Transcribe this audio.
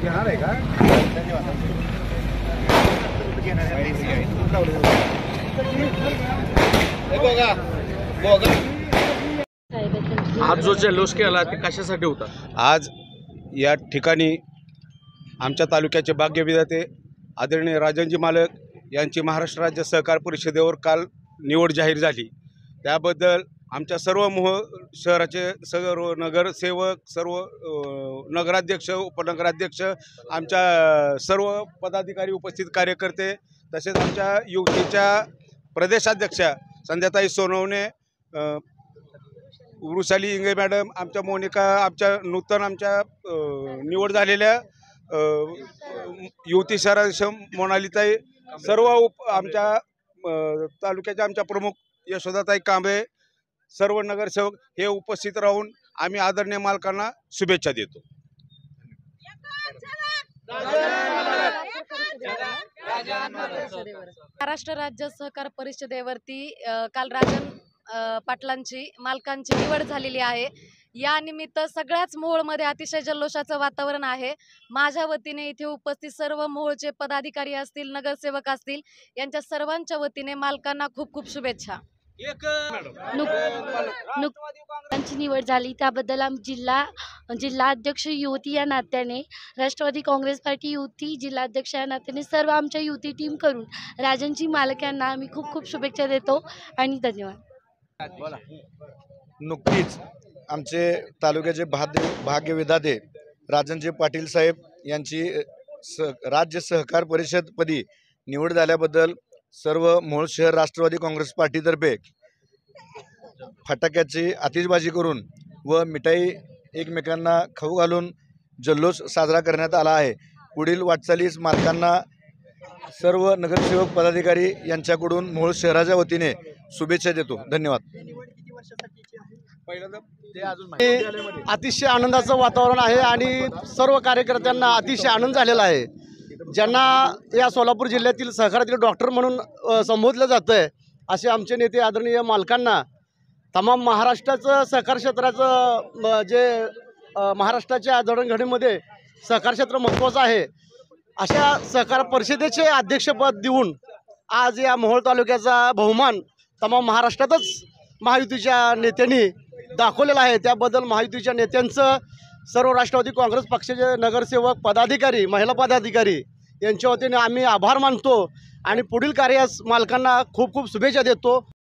घेणार आहे का? आज जो जल्लोष केला ते कशासाठी होता? आज या ठिकाणी आमच्या तालुक्याचे भाग्यविधाते आदरणीय राजनजी मालक यांची महाराष्ट्र राज्य सहकार परिषदेवर काल निवड जाहीर झाली। त्याबद्दल आमच्या सर्व शहराचे सर्व नगरसेवक, सर्व नगराध्यक्ष, उपनगराध्यक्ष, आमच्या सर्व पदाधिकारी, उपस्थित कार्यकर्ते, तसेच आमच्या युवतीच्या प्रदेशाध्यक्षा संध्याताई सोनवणे, वृषाली इंगे मॅडम, आमच्या मोनिका, आमच्या नूतन निवड झालेल्या युवती शहराध्यक्ष मोनालीताई, सर्व आमच्या तालुक्याच्या आमच्या प्रमुख यशोदाताई कांबळे, सर्व नगरसेवक हे उपस्थित राहून आम्ही आदरणीय मालकांना शुभेच्छा देतो। महाराष्ट्र राज्य सहकार परिषदेवरती काल राजन पाटलांची मालकांची निवड झालेली आहे। या निमित्त सगळ्याच मोहोळमध्ये अतिशय जल्लोषाचं वातावरण आहे। माझ्या वतीने इथे उपस्थित सर्व मोहोळचे पदाधिकारी असतील, नगरसेवक असतील, यांच्या सर्वांच्या वतीने मालकांना खूप खूप शुभेच्छा। नुकतीच निवड झाली त्याबद्दल जिल्हा अध्यक्ष युवती या नात्याने, राष्ट्रवादी काँग्रेस पार्टी युवती जिल्हाध्यक्ष या नात्याने सर्व आमच्या युवती टीम करून राजनजी मालक यांना आम्ही खूप खूप शुभेच्छा देतो आणि धन्यवाद। नुकतीच आमचे तालुक्याचे भाग्यविधाते राजनजी पाटील साहेब यांची राज्य सहकार परिषदपदी निवड झाल्याबद्दल सर्व मोहोळ शहर राष्ट्रवादी काँग्रेस पार्टीतर्फे फटाक्याची आतिषबाजी करून व मिठाई एकमेकांना खाऊ घालून जल्लोष साजरा करण्यात आला आहे। पुढील वाटचालीस मालकांना सर्व नगरसेवक पदाधिकारी यांच्याकडून मोहोळ शहराच्या वतीने शुभेच्छा देतो। धन्यवाद। अतिशय आनंदाचं वातावरण आहे आणि सर्व कार्यकर्त्यांना अतिशय आनंद झालेला आहे। ज्यांना या सोलापूर जिल्ह्यातील सहकारातील डॉक्टर म्हणून संबोधलं जातं आहे, असे आमचे नेते आदरणीय मालकांना तमाम महाराष्ट्राचं सहकार क्षेत्राचं जे महाराष्ट्राच्या जडणघडणीमध्ये सहकार क्षेत्र महत्त्वाचं आहे, अशा सहकार परिषदेचे अध्यक्षपद देऊन आज या मोहोळ तालुक्याचा बहुमान तमाम महाराष्ट्रातच महायुतीच्या नेत्यांनी दाखवलेला आहे। त्याबद्दल महायुतीच्या नेत्यांचं, सर्व राष्ट्रवादी काँग्रेस पक्षाचे नगरसेवक, पदाधिकारी, महिला पदाधिकारी यांच्या वतीने आम्ही आभार मानतो आणि पुढील कार्यास मालकांना खूप खूप शुभेच्छा देतो।